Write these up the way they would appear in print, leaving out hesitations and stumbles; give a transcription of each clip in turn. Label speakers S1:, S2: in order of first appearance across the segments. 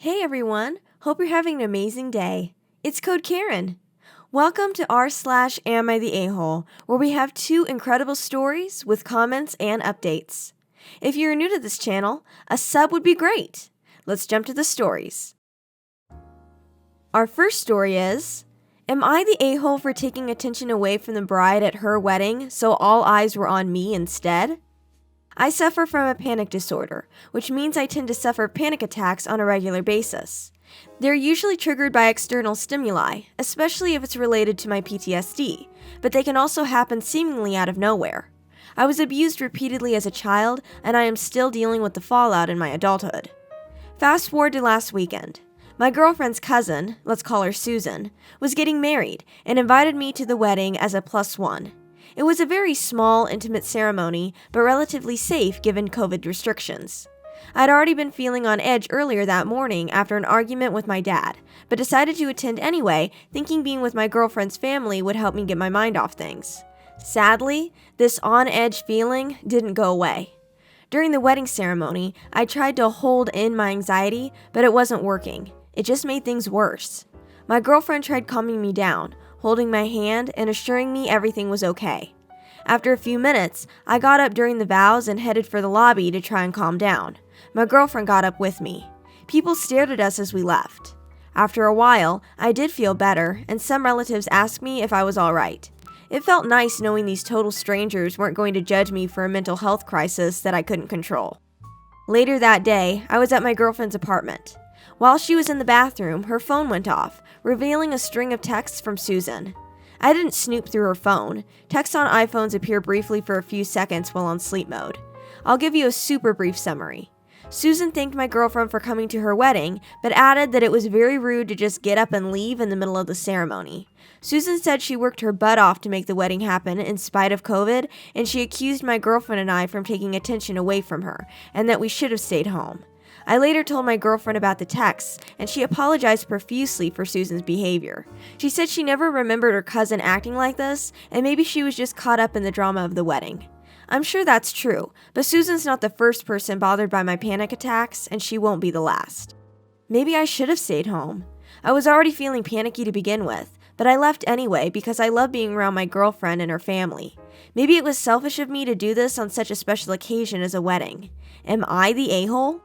S1: Hey everyone, hope you're having an amazing day. It's Code Karen. Welcome to r/Am I the A-hole, where we have 2 incredible stories with comments and updates. If you're new to this channel, a sub would be great. Let's jump to the stories. Our first story is, am I the a-hole for taking attention away from the bride at her wedding so all eyes were on me instead? I suffer from a panic disorder, which means I tend to suffer panic attacks on a regular basis. They're usually triggered by external stimuli, especially if it's related to my PTSD, but they can also happen seemingly out of nowhere. I was abused repeatedly as a child, and I am still dealing with the fallout in my adulthood. Fast forward to last weekend. My girlfriend's cousin, let's call her Susan, was getting married and invited me to the wedding as a +1. It was a very small, intimate ceremony, but relatively safe given COVID restrictions. I'd already been feeling on edge earlier that morning after an argument with my dad, but decided to attend anyway, thinking being with my girlfriend's family would help me get my mind off things. Sadly, this on-edge feeling didn't go away. During the wedding ceremony, I tried to hold in my anxiety, but it wasn't working. It just made things worse. My girlfriend tried calming me down, holding my hand and assuring me everything was okay. After a few minutes, I got up during the vows and headed for the lobby to try and calm down. My girlfriend got up with me. People stared at us as we left. After a while, I did feel better, and some relatives asked me if I was alright. It felt nice knowing these total strangers weren't going to judge me for a mental health crisis that I couldn't control. Later that day, I was at my girlfriend's apartment. While she was in the bathroom, her phone went off, revealing a string of texts from Susan. I didn't snoop through her phone. Texts on iPhones appear briefly for a few seconds while on sleep mode. I'll give you a super brief summary. Susan thanked my girlfriend for coming to her wedding, but added that it was very rude to just get up and leave in the middle of the ceremony. Susan said she worked her butt off to make the wedding happen in spite of COVID, and she accused my girlfriend and I from taking attention away from her, and that we should have stayed home. I later told my girlfriend about the texts, and she apologized profusely for Susan's behavior. She said she never remembered her cousin acting like this, and maybe she was just caught up in the drama of the wedding. I'm sure that's true, but Susan's not the first person bothered by my panic attacks, and she won't be the last. Maybe I should have stayed home. I was already feeling panicky to begin with, but I left anyway because I love being around my girlfriend and her family. Maybe it was selfish of me to do this on such a special occasion as a wedding. Am I the a-hole?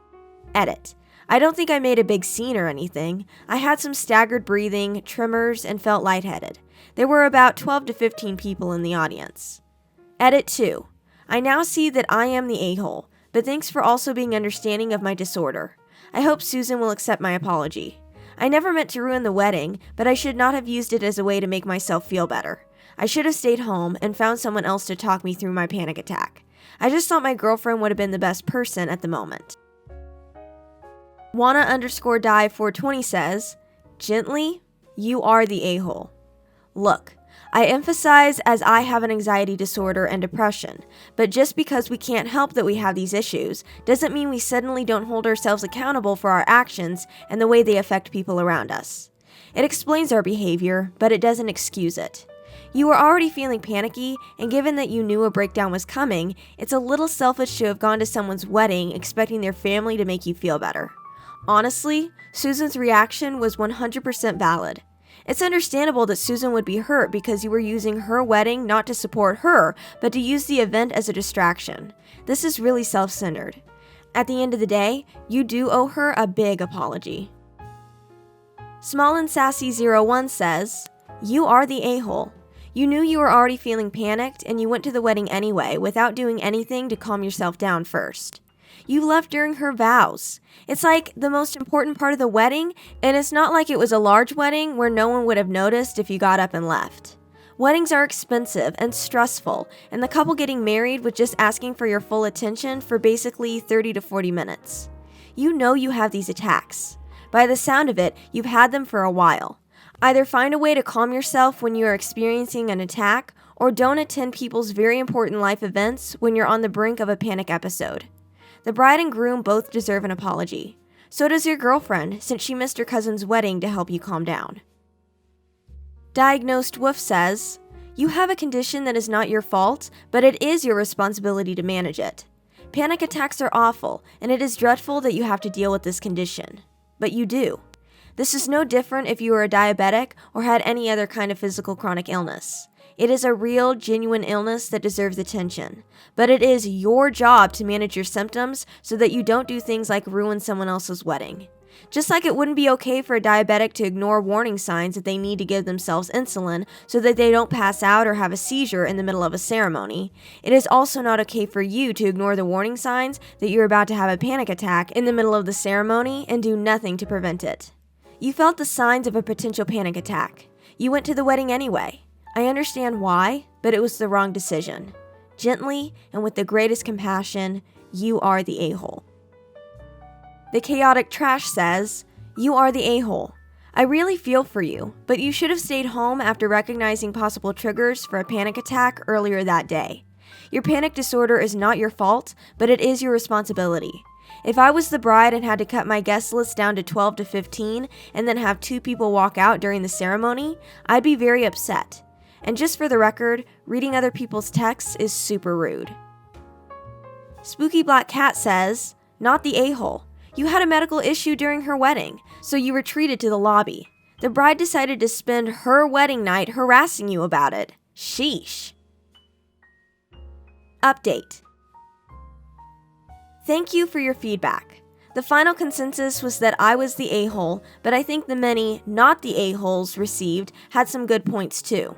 S1: Edit. I don't think I made a big scene or anything. I had some staggered breathing, tremors, and felt lightheaded. There were about 12 to 15 people in the audience. Edit 2. I now see that I am the a-hole, but thanks for also being understanding of my disorder. I hope Susan will accept my apology. I never meant to ruin the wedding, but I should not have used it as a way to make myself feel better. I should have stayed home and found someone else to talk me through my panic attack. I just thought my girlfriend would have been the best person at the moment. Wanna_die420 says, gently, you are the a-hole. Look, I emphasize as I have an anxiety disorder and depression, but just because we can't help that we have these issues doesn't mean we suddenly don't hold ourselves accountable for our actions and the way they affect people around us. It explains our behavior, but it doesn't excuse it. You were already feeling panicky, and given that you knew a breakdown was coming, it's a little selfish to have gone to someone's wedding expecting their family to make you feel better. Honestly, Susan's reaction was 100% valid. It's understandable that Susan would be hurt because you were using her wedding not to support her, but to use the event as a distraction. This is really self-centered. At the end of the day, you do owe her a big apology. Small and Sassy 01 says, you are the a-hole. You knew you were already feeling panicked and you went to the wedding anyway without doing anything to calm yourself down first. You left during her vows. It's like the most important part of the wedding, and it's not like it was a large wedding where no one would have noticed if you got up and left. Weddings are expensive and stressful, and the couple getting married was just asking for your full attention for basically 30 to 40 minutes. You know you have these attacks. By the sound of it, you've had them for a while. Either find a way to calm yourself when you are experiencing an attack, or don't attend people's very important life events when you're on the brink of a panic episode. The bride and groom both deserve an apology. So does your girlfriend, since she missed her cousin's wedding to help you calm down. Diagnosed Wolf says, you have a condition that is not your fault, but it is your responsibility to manage it. Panic attacks are awful, and it is dreadful that you have to deal with this condition. but you do. This is no different if you are a diabetic or had any other kind of physical chronic illness. It is a real, genuine illness that deserves attention, but it is your job to manage your symptoms so that you don't do things like ruin someone else's wedding. Just like it wouldn't be okay for a diabetic to ignore warning signs that they need to give themselves insulin so that they don't pass out or have a seizure in the middle of a ceremony, it is also not okay for you to ignore the warning signs that you're about to have a panic attack in the middle of the ceremony and do nothing to prevent it. You felt the signs of a potential panic attack. You went to the wedding anyway. I understand why, but it was the wrong decision. Gently and with the greatest compassion, you are the a-hole. The Chaotic Trash says, "You are the a-hole. I really feel for you, but you should have stayed home after recognizing possible triggers for a panic attack earlier that day. Your panic disorder is not your fault, but it is your responsibility. If I was the bride and had to cut my guest list down to 12 to 15 and then have 2 people walk out during the ceremony, I'd be very upset. And just for the record, reading other people's texts is super rude." Spooky Black Cat says, "Not the a-hole. You had a medical issue during her wedding, so you retreated to the lobby. The bride decided to spend her wedding night harassing you about it. Sheesh." Update. Thank you for your feedback. The final consensus was that I was the a-hole, but I think the many not the a-holes received had some good points too.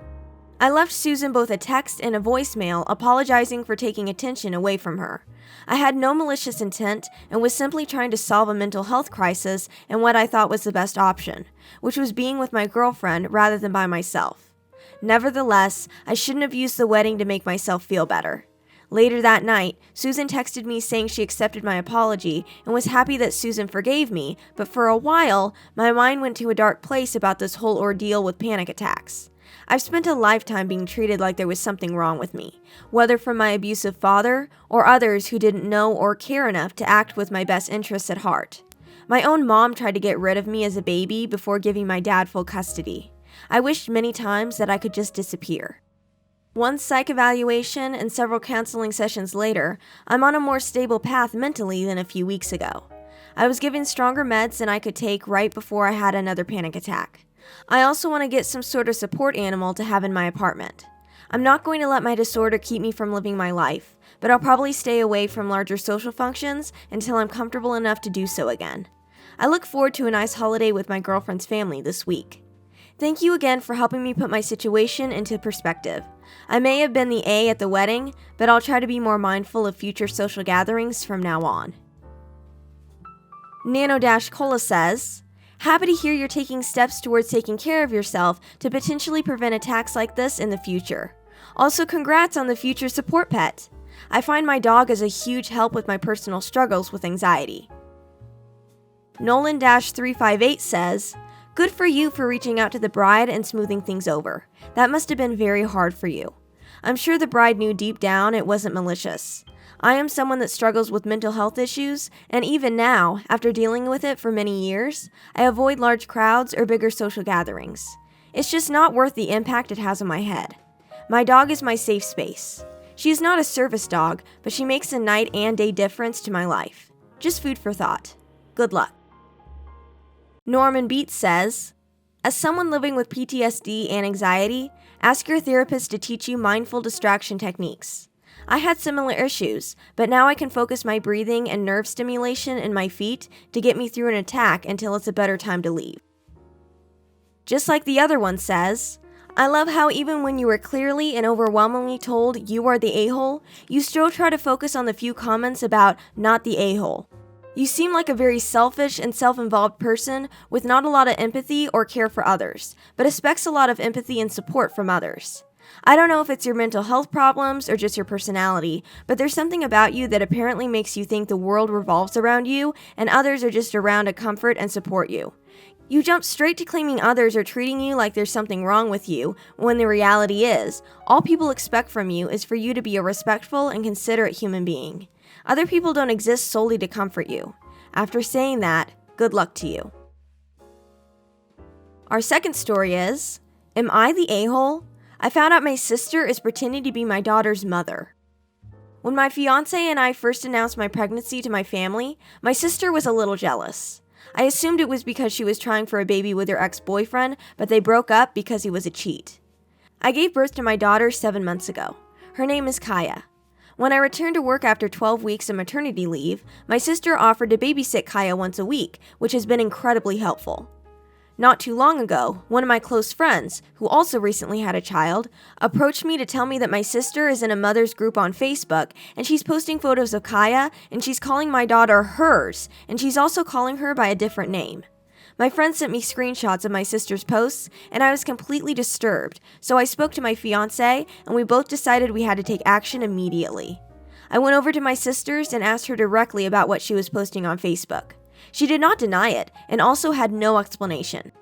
S1: I left Susan both a text and a voicemail apologizing for taking attention away from her. I had no malicious intent and was simply trying to solve a mental health crisis and what I thought was the best option, which was being with my girlfriend rather than by myself. Nevertheless, I shouldn't have used the wedding to make myself feel better. Later that night, Susan texted me saying she accepted my apology and was happy that Susan forgave me, but for a while, my mind went to a dark place about this whole ordeal with panic attacks. I've spent a lifetime being treated like there was something wrong with me, whether from my abusive father or others who didn't know or care enough to act with my best interests at heart. My own mom tried to get rid of me as a baby before giving my dad full custody. I wished many times that I could just disappear. One psych evaluation and several counseling sessions later, I'm on a more stable path mentally than a few weeks ago. I was given stronger meds than I could take right before I had another panic attack. I also want to get some sort of support animal to have in my apartment. I'm not going to let my disorder keep me from living my life, but I'll probably stay away from larger social functions until I'm comfortable enough to do so again. I look forward to a nice holiday with my girlfriend's family this week. Thank you again for helping me put my situation into perspective. I may have been the A at the wedding, but I'll try to be more mindful of future social gatherings from now on." Nano-Cola says, "Happy to hear you're taking steps towards taking care of yourself to potentially prevent attacks like this in the future. Also, congrats on the future support pet. I find my dog is a huge help with my personal struggles with anxiety." Nolan-358 says, "Good for you for reaching out to the bride and smoothing things over. That must have been very hard for you. I'm sure the bride knew deep down it wasn't malicious. I am someone that struggles with mental health issues, and even now, after dealing with it for many years, I avoid large crowds or bigger social gatherings. It's just not worth the impact it has on my head. My dog is my safe space. She is not a service dog, but she makes a night and day difference to my life. Just food for thought. Good luck." Norman Beats says, "As someone living with PTSD and anxiety, ask your therapist to teach you mindful distraction techniques. I had similar issues, but now I can focus my breathing and nerve stimulation in my feet to get me through an attack until it's a better time to leave." Just like the other one says, "I love how even when you were clearly and overwhelmingly told you are the a-hole, you still try to focus on the few comments about not the a-hole. You seem like a very selfish and self-involved person with not a lot of empathy or care for others, but expects a lot of empathy and support from others. I don't know if it's your mental health problems or just your personality, but there's something about you that apparently makes you think the world revolves around you and others are just around to comfort and support you. You jump straight to claiming others are treating you like there's something wrong with you, when the reality is, all people expect from you is for you to be a respectful and considerate human being. Other people don't exist solely to comfort you. After saying that, good luck to you." Our second story is, "Am I the a-hole? I found out my sister is pretending to be my daughter's mother." When my fiance and I first announced my pregnancy to my family, my sister was a little jealous. I assumed it was because she was trying for a baby with her ex-boyfriend, but they broke up because he was a cheat. I gave birth to my daughter 7 months ago. Her name is Kaya. When I returned to work after 12 weeks of maternity leave, my sister offered to babysit Kaya once a week, which has been incredibly helpful. Not too long ago, one of my close friends, who also recently had a child, approached me to tell me that my sister is in a mother's group on Facebook, and she's posting photos of Kaya, and she's calling my daughter hers, and she's also calling her by a different name. My friend sent me screenshots of my sister's posts, and I was completely disturbed, so I spoke to my fiancé, and we both decided we had to take action immediately. I went over to my sister's and asked her directly about what she was posting on Facebook. She did not deny it, and also had no explanation.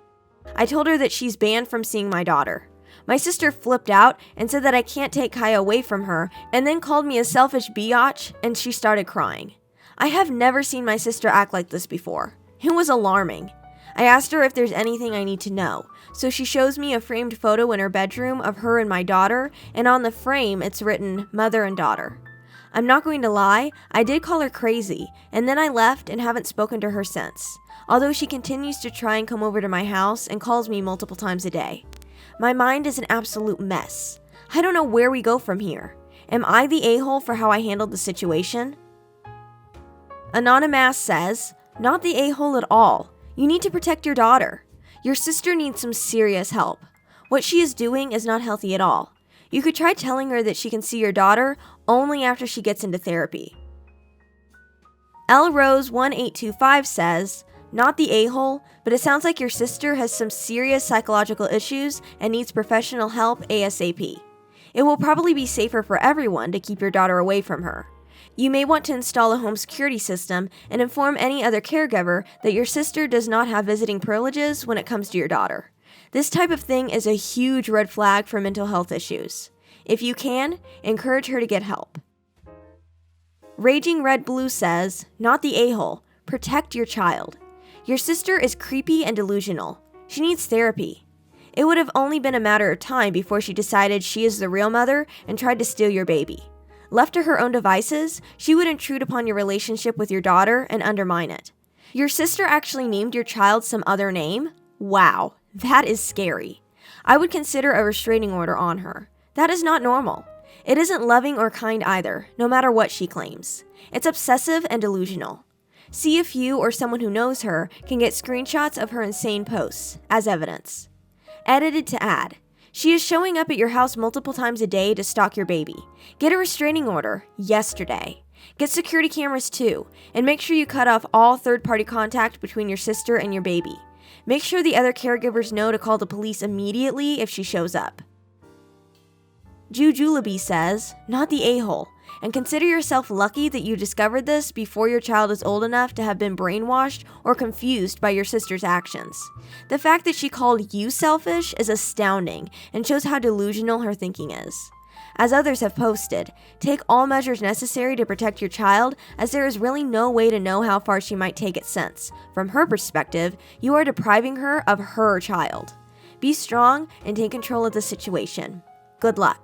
S1: I told her that she's banned from seeing my daughter. My sister flipped out and said that I can't take Kaya away from her, and then called me a selfish biatch, and she started crying. I have never seen my sister act like this before. It was alarming. I asked her if there's anything I need to know, so she shows me a framed photo in her bedroom of her and my daughter, and on the frame it's written, "Mother and Daughter." I'm not going to lie, I did call her crazy, and then I left and haven't spoken to her since, although she continues to try and come over to my house and calls me multiple times a day. My mind is an absolute mess. I don't know where we go from here. Am I the a-hole for how I handled the situation? Anonymous says, "Not the a-hole at all. You need to protect your daughter. Your sister needs some serious help. What she is doing is not healthy at all. You could try telling her that she can see your daughter only after she gets into therapy." LRose1825 says, "Not the a-hole, but it sounds like your sister has some serious psychological issues and needs professional help ASAP. It will probably be safer for everyone to keep your daughter away from her. You may want to install a home security system and inform any other caregiver that your sister does not have visiting privileges when it comes to your daughter. This type of thing is a huge red flag for mental health issues. If you can, encourage her to get help." Raging Red Blue says, "Not the a-hole. Protect your child. Your sister is creepy and delusional. She needs therapy. It would have only been a matter of time before she decided she is the real mother and tried to steal your baby. Left to her own devices, she would intrude upon your relationship with your daughter and undermine it. Your sister actually named your child some other name? Wow, that is scary. I would consider a restraining order on her. That is not normal. It isn't loving or kind either, no matter what she claims. It's obsessive and delusional. See if you or someone who knows her can get screenshots of her insane posts as evidence." Edited to add, "She is showing up at your house multiple times a day to stalk your baby. Get a restraining order yesterday. Get security cameras too, and make sure you cut off all third-party contact between your sister and your baby. Make sure the other caregivers know to call the police immediately if she shows up." Jujulaby says, "Not the a-hole, and consider yourself lucky that you discovered this before your child is old enough to have been brainwashed or confused by your sister's actions. The fact that she called you selfish is astounding and shows how delusional her thinking is. As others have posted, take all measures necessary to protect your child, as there is really no way to know how far she might take it since, from her perspective, you are depriving her of her child. Be strong and take control of the situation. Good luck."